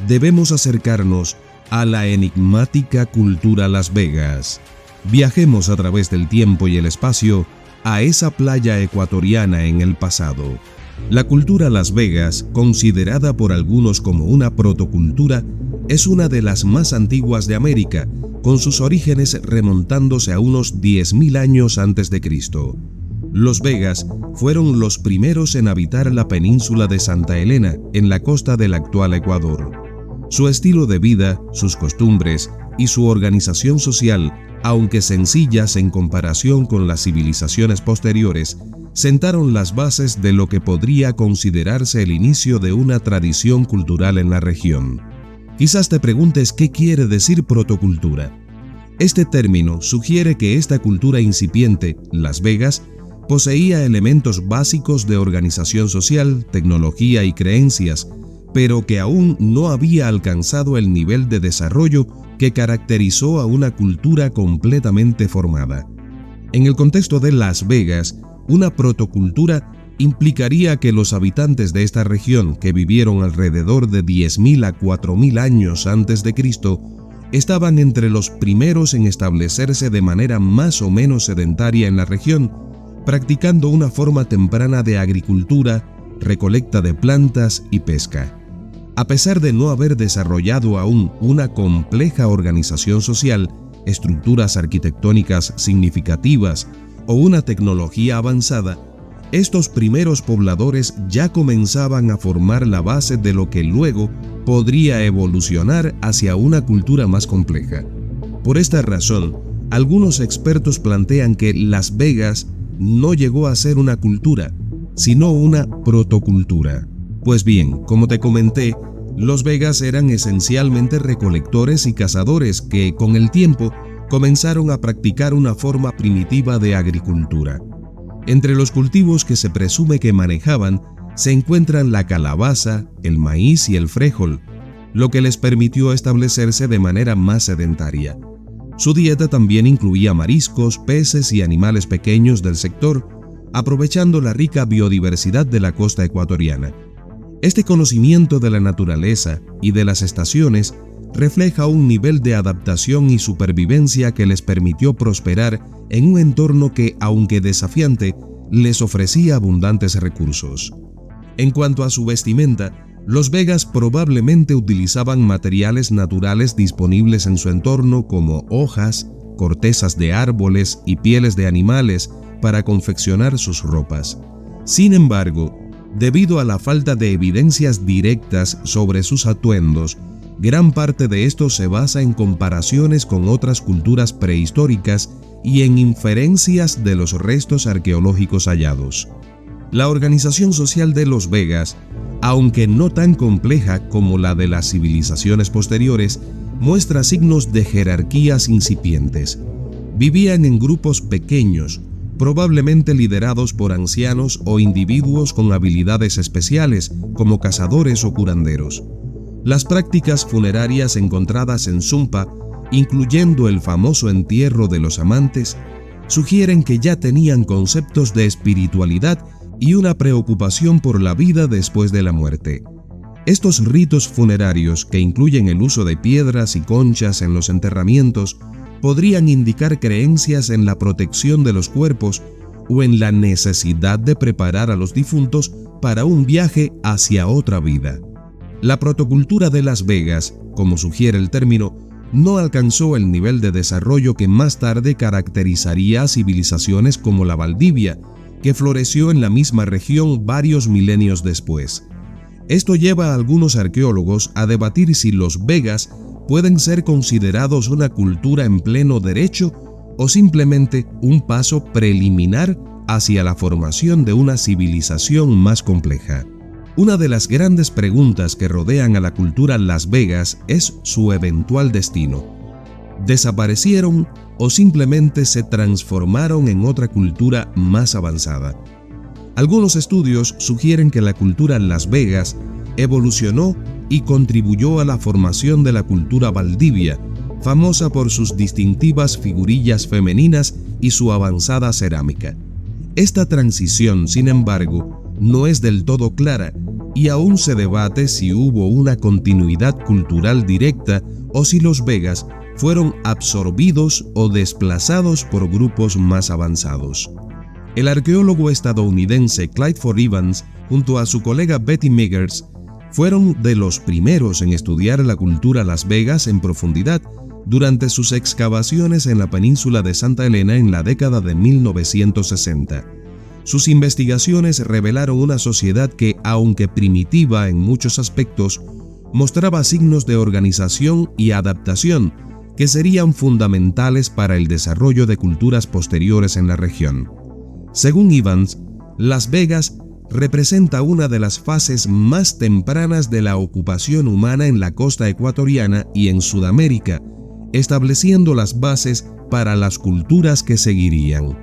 debemos acercarnos a la enigmática cultura Las Vegas. Viajemos a través del tiempo y el espacio a esa playa ecuatoriana en el pasado. La cultura Las Vegas, considerada por algunos como una protocultura, es una de las más antiguas de América, con sus orígenes remontándose a unos 10.000 años antes de Cristo. Los Vegas fueron los primeros en habitar la península de Santa Elena, en la costa del actual Ecuador. Su estilo de vida, sus costumbres y su organización social, aunque sencillas en comparación con las civilizaciones posteriores, sentaron las bases de lo que podría considerarse el inicio de una tradición cultural en la región. Quizás te preguntes qué quiere decir protocultura. Este término sugiere que esta cultura incipiente, Las Vegas, poseía elementos básicos de organización social, tecnología y creencias, pero que aún no había alcanzado el nivel de desarrollo que caracterizó a una cultura completamente formada. En el contexto de Las Vegas, una protocultura implicaría que los habitantes de esta región, que vivieron alrededor de 10.000 a 4.000 años antes de Cristo, estaban entre los primeros en establecerse de manera más o menos sedentaria en la región, practicando una forma temprana de agricultura, recolecta de plantas y pesca. A pesar de no haber desarrollado aún una compleja organización social, estructuras arquitectónicas significativas o una tecnología avanzada, estos primeros pobladores ya comenzaban a formar la base de lo que luego podría evolucionar hacia una cultura más compleja. Por esta razón, algunos expertos plantean que Las Vegas no llegó a ser una cultura, sino una protocultura. Pues bien, como te comenté, los Vegas eran esencialmente recolectores y cazadores que, con el tiempo, comenzaron a practicar una forma primitiva de agricultura. Entre los cultivos que se presume que manejaban se encuentran la calabaza, el maíz y el frijol, lo que les permitió establecerse de manera más sedentaria. Su dieta también incluía mariscos, peces y animales pequeños del sector, aprovechando la rica biodiversidad de la costa ecuatoriana. Este conocimiento de la naturaleza y de las estaciones refleja un nivel de adaptación y supervivencia que les permitió prosperar en un entorno que, aunque desafiante, les ofrecía abundantes recursos. En cuanto a su vestimenta, los vegas probablemente utilizaban materiales naturales disponibles en su entorno como hojas, cortezas de árboles y pieles de animales para confeccionar sus ropas. Sin embargo, debido a la falta de evidencias directas sobre sus atuendos, gran parte de esto se basa en comparaciones con otras culturas prehistóricas y en inferencias de los restos arqueológicos hallados. La organización social de los vegas, aunque no tan compleja como la de las civilizaciones posteriores, muestra signos de jerarquías incipientes. Vivían en grupos pequeños, probablemente liderados por ancianos o individuos con habilidades especiales, como cazadores o curanderos. Las prácticas funerarias encontradas en Sumpa, incluyendo el famoso entierro de los amantes, sugieren que ya tenían conceptos de espiritualidad y una preocupación por la vida después de la muerte. Estos ritos funerarios, que incluyen el uso de piedras y conchas en los enterramientos, podrían indicar creencias en la protección de los cuerpos o en la necesidad de preparar a los difuntos para un viaje hacia otra vida. La protocultura de Las Vegas, como sugiere el término, no alcanzó el nivel de desarrollo que más tarde caracterizaría a civilizaciones como la Valdivia, que floreció en la misma región varios milenios después. Esto lleva a algunos arqueólogos a debatir si los vegas pueden ser considerados una cultura en pleno derecho o simplemente un paso preliminar hacia la formación de una civilización más compleja. Una de las grandes preguntas que rodean a la cultura Las Vegas es su eventual destino. ¿Desaparecieron o simplemente se transformaron en otra cultura más avanzada? Algunos estudios sugieren que la cultura Las Vegas evolucionó y contribuyó a la formación de la cultura Valdivia, famosa por sus distintivas figurillas femeninas y su avanzada cerámica. Esta transición, sin embargo, no es del todo clara y aún se debate si hubo una continuidad cultural directa o si los vegas fueron absorbidos o desplazados por grupos más avanzados. El arqueólogo estadounidense Clyde Evans, junto a su colega Betty Meggers, fueron de los primeros en estudiar la cultura Las Vegas en profundidad durante sus excavaciones en la península de Santa Elena en la década de 1960. Sus investigaciones revelaron una sociedad que, aunque primitiva en muchos aspectos, mostraba signos de organización y adaptación que serían fundamentales para el desarrollo de culturas posteriores en la región. Según Evans, Las Vegas representa una de las fases más tempranas de la ocupación humana en la costa ecuatoriana y en Sudamérica, estableciendo las bases para las culturas que seguirían.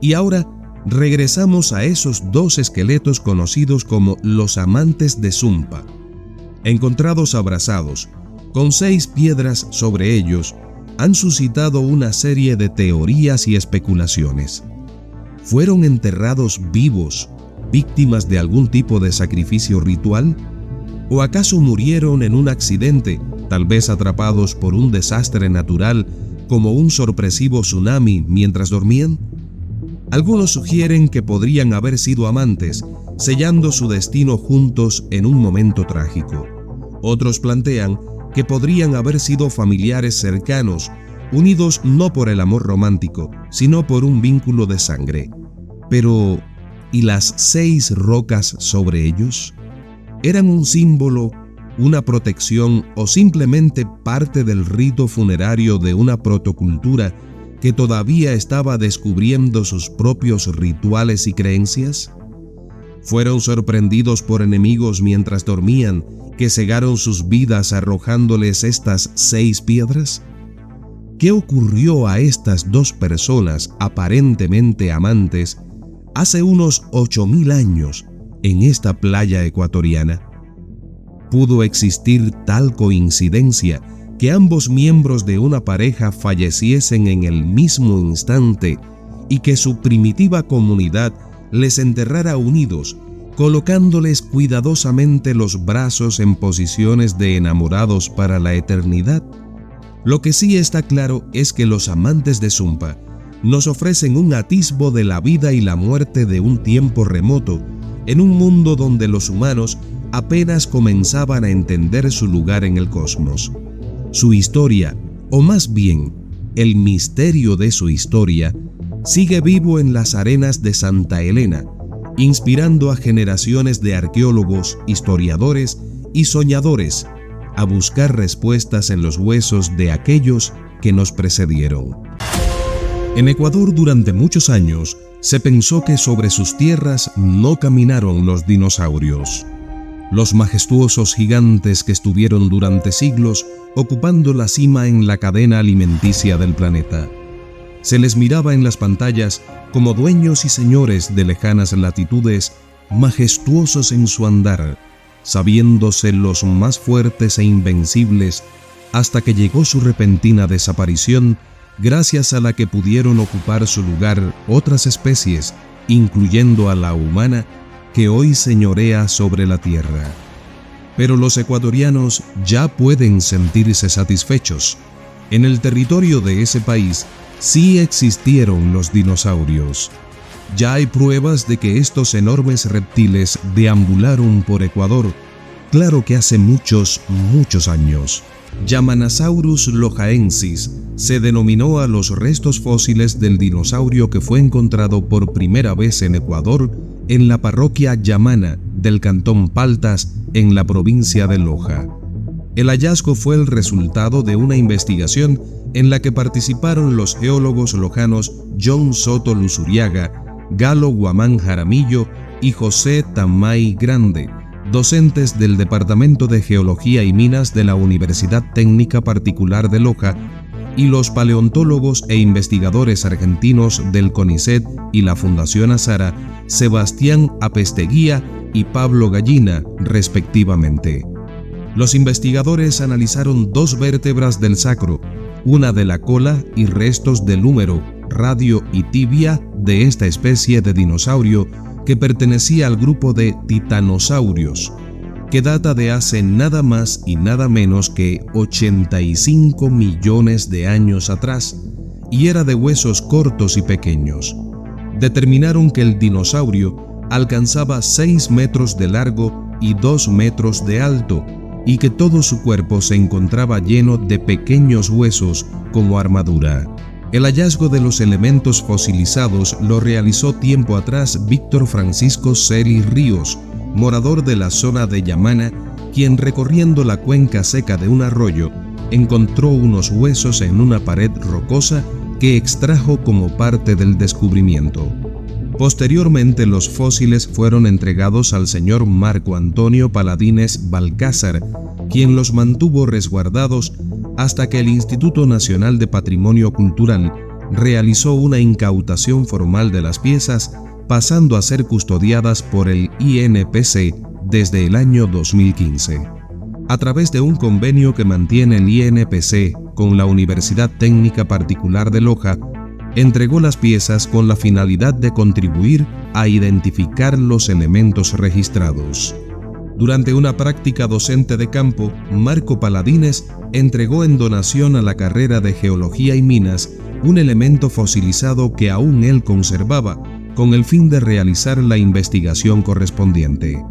Y ahora regresamos a esos dos esqueletos conocidos como los amantes de Sumpa, encontrados abrazados, con 6 piedras sobre ellos, han suscitado una serie de teorías y especulaciones. ¿Fueron enterrados vivos, víctimas de algún tipo de sacrificio ritual? ¿O acaso murieron en un accidente, tal vez atrapados por un desastre natural como un sorpresivo tsunami mientras dormían? Algunos sugieren que podrían haber sido amantes, sellando su destino juntos en un momento trágico. Otros plantean que podrían haber sido familiares cercanos, unidos no por el amor romántico, sino por un vínculo de sangre. Pero, ¿y las 6 rocas sobre ellos? ¿Eran un símbolo, una protección o simplemente parte del rito funerario de una protocultura que todavía estaba descubriendo sus propios rituales y creencias? ¿Fueron sorprendidos por enemigos mientras dormían que cegaron sus vidas arrojándoles estas 6 piedras? ¿Qué ocurrió a estas 2 personas aparentemente amantes hace unos 8000 años en esta playa ecuatoriana? ¿Pudo existir tal coincidencia que ambos miembros de una pareja falleciesen en el mismo instante y que su primitiva comunidad les enterrara unidos, colocándoles cuidadosamente los brazos en posiciones de enamorados para la eternidad? Lo que sí está claro es que los amantes de Zumpa nos ofrecen un atisbo de la vida y la muerte de un tiempo remoto, en un mundo donde los humanos apenas comenzaban a entender su lugar en el cosmos. Su historia, o más bien, el misterio de su historia, sigue vivo en las arenas de Santa Elena, inspirando a generaciones de arqueólogos, historiadores y soñadores a buscar respuestas en los huesos de aquellos que nos precedieron. En Ecuador, durante muchos años, se pensó que sobre sus tierras no caminaron los dinosaurios. Los majestuosos gigantes que estuvieron durante siglos ocupando la cima en la cadena alimenticia del planeta. Se les miraba en las pantallas como dueños y señores de lejanas latitudes, majestuosos en su andar, sabiéndose los más fuertes e invencibles, hasta que llegó su repentina desaparición, gracias a la que pudieron ocupar su lugar otras especies, incluyendo a la humana, que hoy señorea sobre la Tierra. Pero los ecuatorianos ya pueden sentirse satisfechos. En el territorio de ese país sí existieron los dinosaurios. Ya hay pruebas de que estos enormes reptiles deambularon por Ecuador, claro que hace muchos años. Yamanasaurus lojaensis se denominó a los restos fósiles del dinosaurio que fue encontrado por primera vez en Ecuador en la parroquia Yamana del cantón Paltas en la provincia de Loja. El hallazgo fue el resultado de una investigación en la que participaron los geólogos lojanos John Soto Luzuriaga, Galo Guamán Jaramillo y José Tamay Grande, docentes del Departamento de Geología y Minas de la Universidad Técnica Particular de Loja, y los paleontólogos e investigadores argentinos del CONICET y la Fundación Azara, Sebastián Apesteguía y Pablo Gallina, respectivamente. Los investigadores analizaron 2 vértebras del sacro, una de la cola y restos del húmero, radio y tibia de esta especie de dinosaurio que pertenecía al grupo de titanosaurios, que data de hace nada más y nada menos que 85 millones de años atrás y era de huesos cortos y pequeños. Determinaron que el dinosaurio alcanzaba 6 metros de largo y 2 metros de alto y que todo su cuerpo se encontraba lleno de pequeños huesos como armadura. El hallazgo de los elementos fosilizados lo realizó tiempo atrás Víctor Francisco Seri Ríos, morador de la zona de Yamana, quien recorriendo la cuenca seca de un arroyo, encontró unos huesos en una pared rocosa que extrajo como parte del descubrimiento. Posteriormente los fósiles fueron entregados al señor Marco Antonio Paladines Balcázar, quien los mantuvo resguardados hasta que el Instituto Nacional de Patrimonio Cultural realizó una incautación formal de las piezas, pasando a ser custodiadas por el INPC desde el año 2015. A través de un convenio que mantiene el INPC con la Universidad Técnica Particular de Loja, entregó las piezas con la finalidad de contribuir a identificar los elementos registrados. Durante una práctica docente de campo, Marco Paladines entregó en donación a la carrera de Geología y Minas un elemento fosilizado que aún él conservaba, con el fin de realizar la investigación correspondiente.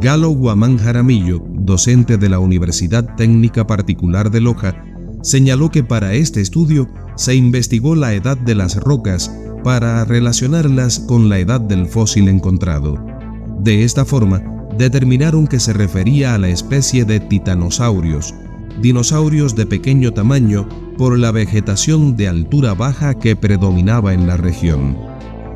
Galo Guamán Jaramillo, docente de la Universidad Técnica Particular de Loja, señaló que para este estudio se investigó la edad de las rocas para relacionarlas con la edad del fósil encontrado. De esta forma, determinaron que se refería a la especie de titanosaurios, dinosaurios de pequeño tamaño por la vegetación de altura baja que predominaba en la región.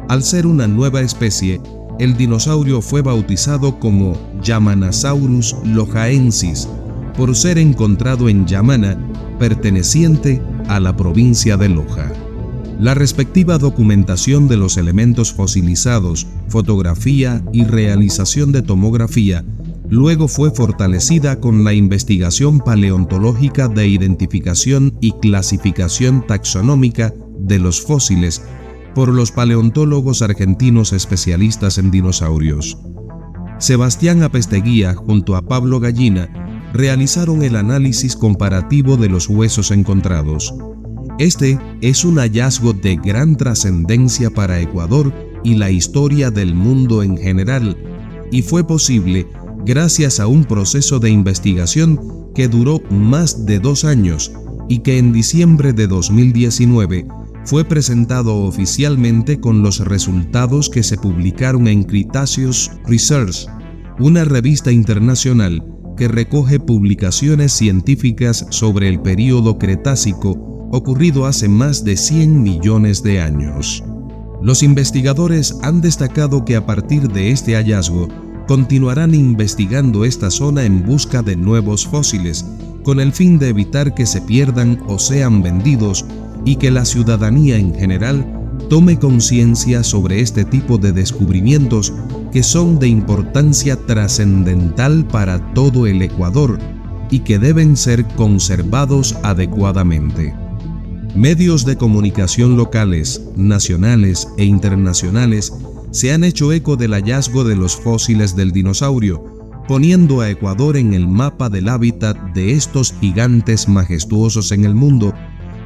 Al ser una nueva especie, el dinosaurio fue bautizado como Yamanasaurus lojaensis, por ser encontrado en Yamana, perteneciente a la provincia de Loja. La respectiva documentación de los elementos fosilizados, fotografía y realización de tomografía luego fue fortalecida con la investigación paleontológica de identificación y clasificación taxonómica de los fósiles por los paleontólogos argentinos especialistas en dinosaurios. Sebastián Apesteguía junto a Pablo Gallina realizaron el análisis comparativo de los huesos encontrados. Este es un hallazgo de gran trascendencia para Ecuador y la historia del mundo en general, y fue posible gracias a un proceso de investigación que duró más de 2 años y que en diciembre de 2019 fue presentado oficialmente con los resultados que se publicaron en Cretaceous Research, una revista internacional que recoge publicaciones científicas sobre el período Cretácico ocurrido hace más de 100 millones de años. Los investigadores han destacado que a partir de este hallazgo continuarán investigando esta zona en busca de nuevos fósiles, con el fin de evitar que se pierdan o sean vendidos y que la ciudadanía en general tome conciencia sobre este tipo de descubrimientos que son de importancia trascendental para todo el Ecuador y que deben ser conservados adecuadamente. Medios de comunicación locales, nacionales e internacionales se han hecho eco del hallazgo de los fósiles del dinosaurio, poniendo a Ecuador en el mapa del hábitat de estos gigantes majestuosos en el mundo,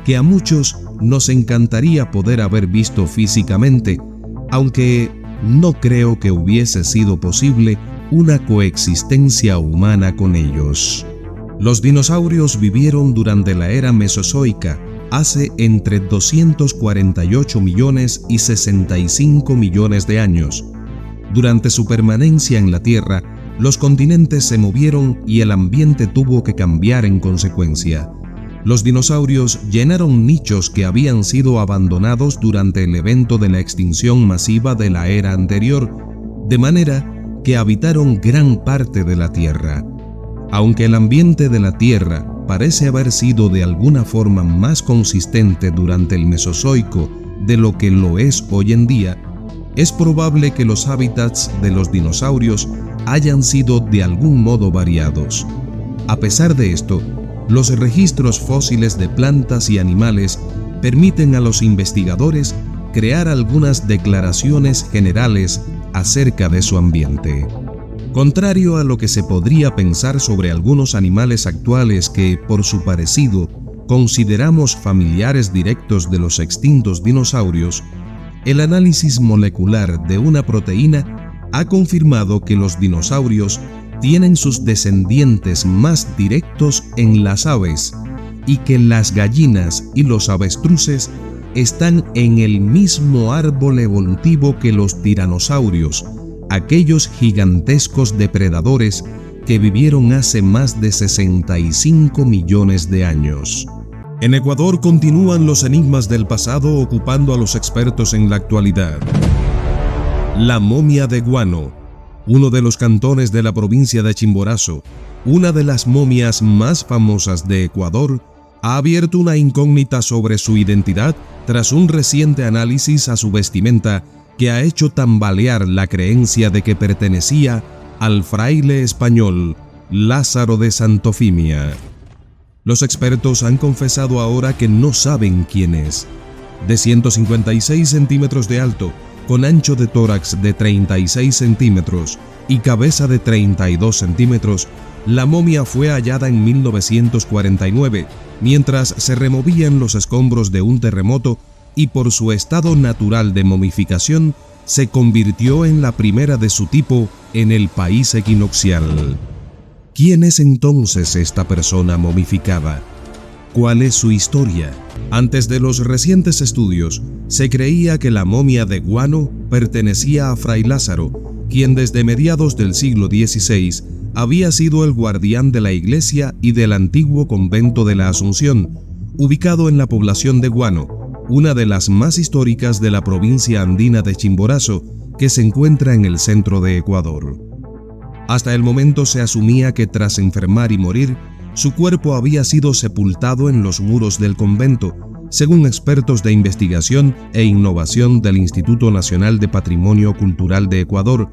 que a muchos nos encantaría poder haber visto físicamente, aunque no creo que hubiese sido posible una coexistencia humana con ellos. Los dinosaurios vivieron durante la era mesozoica, hace entre 248 millones y 65 millones de años. Durante su permanencia en la Tierra, los continentes se movieron y el ambiente tuvo que cambiar en consecuencia. Los dinosaurios llenaron nichos que habían sido abandonados durante el evento de la extinción masiva de la era anterior, de manera que habitaron gran parte de la Tierra. Aunque el ambiente de la Tierra parece haber sido de alguna forma más consistente durante el Mesozoico de lo que lo es hoy en día, es probable que los hábitats de los dinosaurios hayan sido de algún modo variados. A pesar de esto, los registros fósiles de plantas y animales permiten a los investigadores crear algunas declaraciones generales acerca de su ambiente. Contrario a lo que se podría pensar sobre algunos animales actuales que, por su parecido, consideramos familiares directos de los extintos dinosaurios, el análisis molecular de una proteína ha confirmado que los dinosaurios tienen sus descendientes más directos en las aves y que las gallinas y los avestruces están en el mismo árbol evolutivo que los tiranosaurios, aquellos gigantescos depredadores que vivieron hace más de 65 millones de años. En Ecuador continúan los enigmas del pasado ocupando a los expertos en la actualidad. La momia de Guano, uno de los cantones de la provincia de Chimborazo, una de las momias más famosas de Ecuador, ha abierto una incógnita sobre su identidad tras un reciente análisis a su vestimenta que ha hecho tambalear la creencia de que pertenecía al fraile español Lázaro de Santofimia. Los expertos han confesado ahora que no saben quién es. De 156 centímetros de alto, con ancho de tórax de 36 centímetros y cabeza de 32 centímetros, la momia fue hallada en 1949, mientras se removían los escombros de un terremoto, y por su estado natural de momificación, se convirtió en la primera de su tipo en el país equinoccial. ¿Quién es entonces esta persona momificada? ¿Cuál es su historia? Antes de los recientes estudios, se creía que la momia de Guano pertenecía a Fray Lázaro, quien desde mediados del siglo XVI había sido el guardián de la iglesia y del antiguo convento de la Asunción, ubicado en la población de Guano, una de las más históricas de la provincia andina de Chimborazo, que se encuentra en el centro de Ecuador. Hasta el momento se asumía que tras enfermar y morir, su cuerpo había sido sepultado en los muros del convento, según expertos de investigación e innovación del Instituto Nacional de Patrimonio Cultural de Ecuador,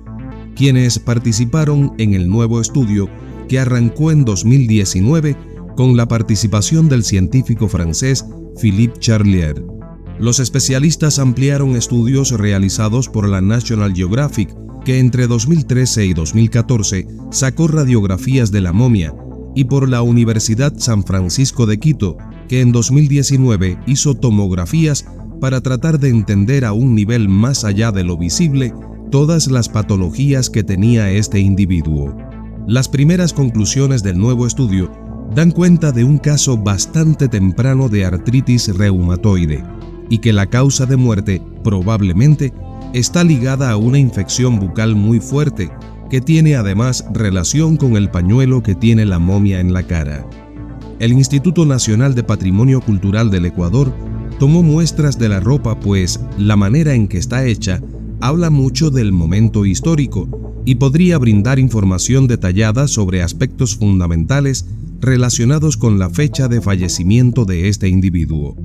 quienes participaron en el nuevo estudio que arrancó en 2019 con la participación del científico francés Philippe Charlier. Los especialistas ampliaron estudios realizados por la National Geographic, que entre 2013 y 2014 sacó radiografías de la momia, y por la Universidad San Francisco de Quito, que en 2019 hizo tomografías para tratar de entender a un nivel más allá de lo visible todas las patologías que tenía este individuo. Las primeras conclusiones del nuevo estudio dan cuenta de un caso bastante temprano de artritis reumatoide y que la causa de muerte probablemente está ligada a una infección bucal muy fuerte que tiene además relación con el pañuelo que tiene la momia en la cara. El Instituto Nacional de Patrimonio Cultural del Ecuador tomó muestras de la ropa, pues la manera en que está hecha habla mucho del momento histórico y podría brindar información detallada sobre aspectos fundamentales relacionados con la fecha de fallecimiento de este individuo.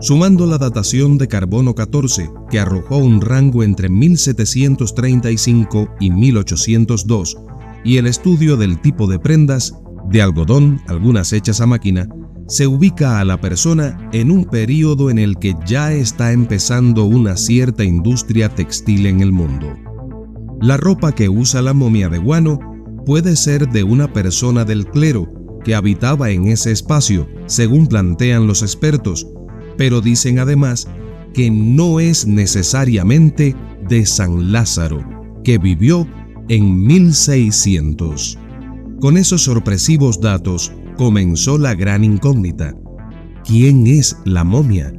Sumando la datación de carbono 14, que arrojó un rango entre 1735 y 1802, y el estudio del tipo de prendas, de algodón, algunas hechas a máquina, se ubica a la persona en un período en el que ya está empezando una cierta industria textil en el mundo. La ropa que usa la momia de guano puede ser de una persona del clero que habitaba en ese espacio, según plantean los expertos, pero dicen además que no es necesariamente de San Lázaro, que vivió en 1600. Con esos sorpresivos datos comenzó la gran incógnita: ¿quién es la momia?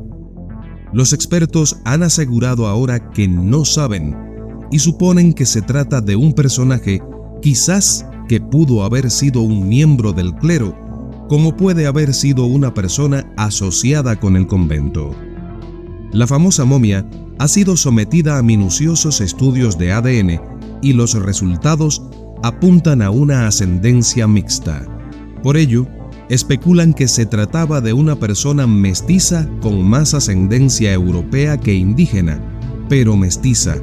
Los expertos han asegurado ahora que no saben y suponen que se trata de un personaje quizás que pudo haber sido un miembro del clero, como puede haber sido una persona asociada con el convento. La famosa momia ha sido sometida a minuciosos estudios de ADN y los resultados apuntan a una ascendencia mixta. Por ello, especulan que se trataba de una persona mestiza con más ascendencia europea que indígena, pero mestiza.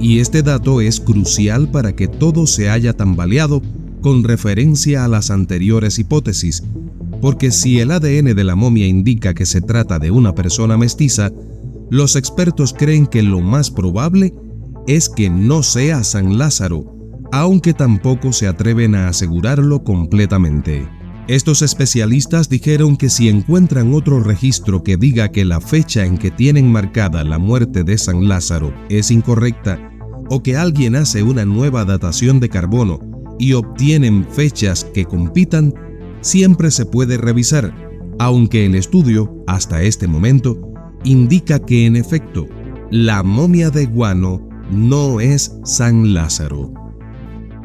Y este dato es crucial para que todo se haya tambaleado con referencia a las anteriores hipótesis, porque si el ADN de la momia indica que se trata de una persona mestiza, los expertos creen que lo más probable es que no sea San Lázaro, aunque tampoco se atreven a asegurarlo completamente. Estos especialistas dijeron que si encuentran otro registro que diga que la fecha en que tienen marcada la muerte de San Lázaro es incorrecta, o que alguien hace una nueva datación de carbono y obtienen fechas que compitan, siempre se puede revisar, aunque el estudio, hasta este momento, indica que en efecto, la momia de guano no es San Lázaro.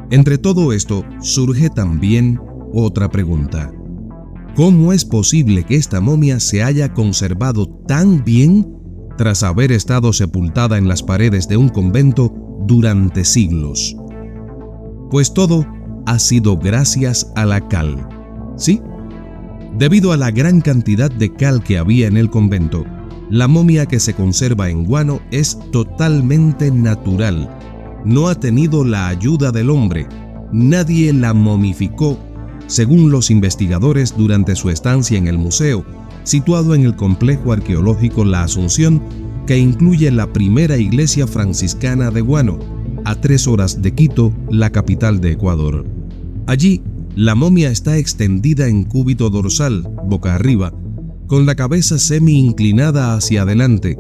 Entre todo esto, surge también otra pregunta: ¿cómo es posible que esta momia se haya conservado tan bien tras haber estado sepultada en las paredes de un convento durante siglos? Pues todo ha sido gracias a la cal. ¿Sí? Debido a la gran cantidad de cal que había en el convento, la momia que se conserva en guano es totalmente natural. No ha tenido la ayuda del hombre. Nadie la momificó, según los investigadores durante su estancia en el museo, situado en el complejo arqueológico La Asunción, que incluye la primera iglesia franciscana de Guano, a 3 horas de Quito, la capital de Ecuador. Allí, la momia está extendida en cúbito dorsal, boca arriba, con la cabeza semi-inclinada hacia adelante,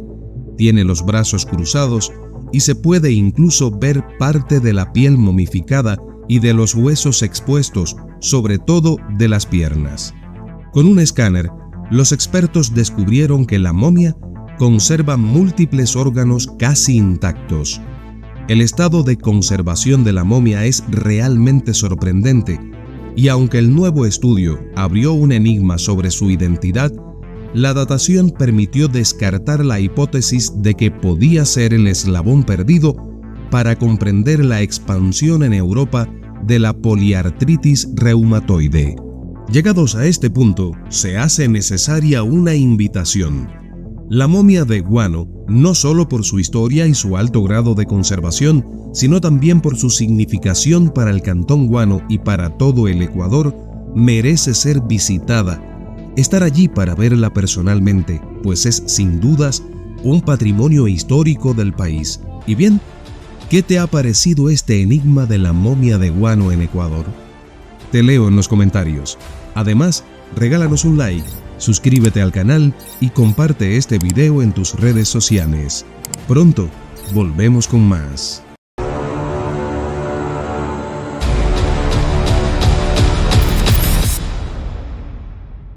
tiene los brazos cruzados y se puede incluso ver parte de la piel momificada y de los huesos expuestos, sobre todo de las piernas. Con un escáner, los expertos descubrieron que la momia conserva múltiples órganos casi intactos. El estado de conservación de la momia es realmente sorprendente, y aunque el nuevo estudio abrió un enigma sobre su identidad, la datación permitió descartar la hipótesis de que podía ser el eslabón perdido para comprender la expansión en Europa de la poliartritis reumatoide. Llegados a este punto, se hace necesaria una invitación. La momia de guano, no solo por su historia y su alto grado de conservación, sino también por su significación para el Cantón Guano y para todo el Ecuador, merece ser visitada. Estar allí para verla personalmente, pues es sin dudas un patrimonio histórico del país. Y bien, ¿qué te ha parecido este enigma de la momia de guano en Ecuador? Te leo en los comentarios. Además, regálanos un like, suscríbete al canal y comparte este video en tus redes sociales. Pronto, volvemos con más.